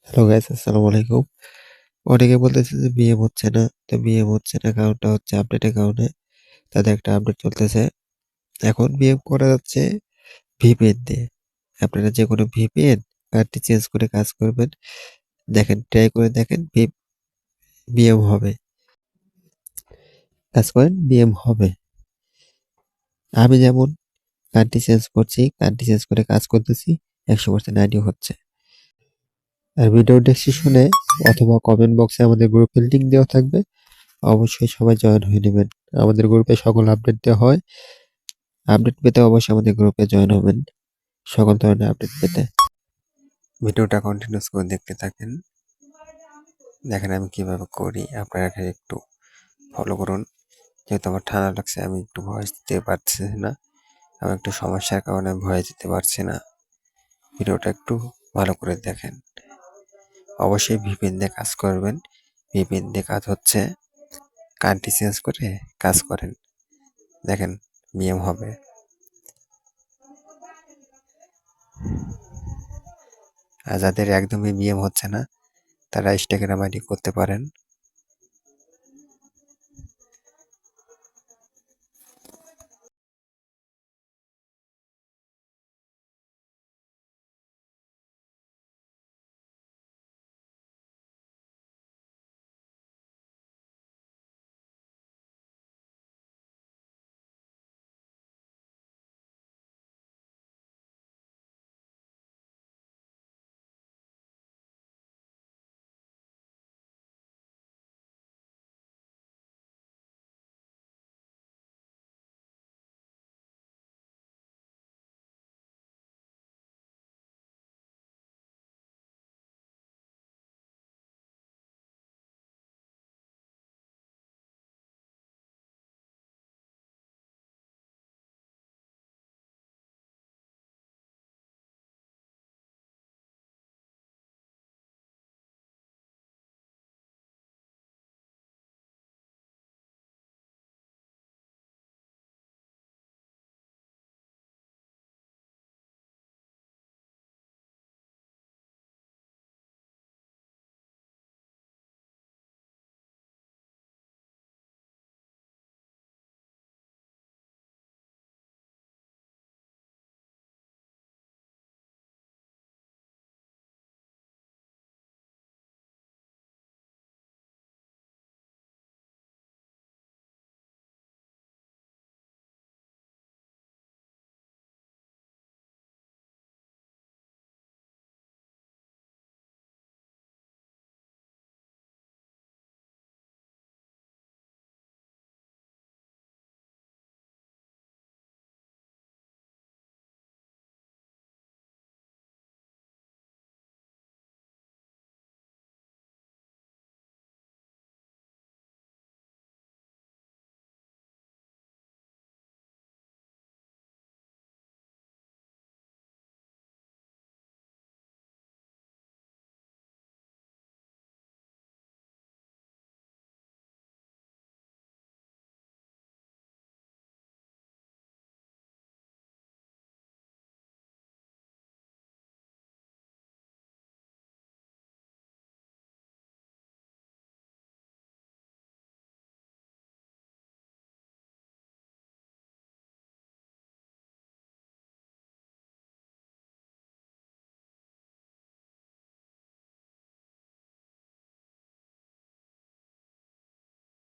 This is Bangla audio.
হ্যালো গাইস, আসসালামু আলাইকুম। অনেকে বলতেছে যে বিএম হচ্ছে না। তো বিএম হচ্ছে না কারণটা হচ্ছে আপডেটের কারণে। তাদের একটা আপডেট চলতেছে। এখন বিএম করা যাচ্ছে ভিপিএন দিয়ে। আপনারা যেকোনো ভিপিএন কার্ডটি চেঞ্জ করে কাজ করবেন। দেখেন, ট্রাই করে দেখেন বিএম হবে। কাজ করেন, বিএম হবে। আমি যেমন কার্ডটি চেঞ্জ করছি, কার্ডটি চেঞ্জ করে কাজ করতেছি, 100% আইডি হচ্ছে। আর ভিডিও ডেসক্রিপশনে অথবা কমেন্ট বক্সে আমাদের গ্রুপের লিংক দেওয়া থাকবে। অবশ্যই সবাই জয়েন হয়ে নেবেন। আমাদের গ্রুপে সকল আপডেট দেওয়া হয়। আপডেট পেতে অবশ্যই আমাদের গ্রুপে জয়েন হবেন সকল ধরনের আপডেট পেতে। ভিডিওটা কন্টিনিউস করে দেখতে থাকেন। দেখেন আমি কিভাবে করি, আপনারা একটু ফলো করুন। যেহেতু আমার ঠান্ডা লাগছে, আমি একটু ভয়েস দিতে পারছি না। আমার একটু সমস্যার কারণে আমি ভয়েস দিতে পারছি না। ভিডিওটা একটু ভালো করে দেখেন। অবশ্যই ভিপিএন দিয়ে কাজ করবেন। ভিপিএন দিয়ে কাজ হচ্ছে, কার্ডটি চেঞ্জ করে কাজ করেন। দেখেন বিএম হবে। আর যাদের একদমই বিএম হচ্ছে না, তারা ইনস্টাগ্রাম আইডি করতে পারেন।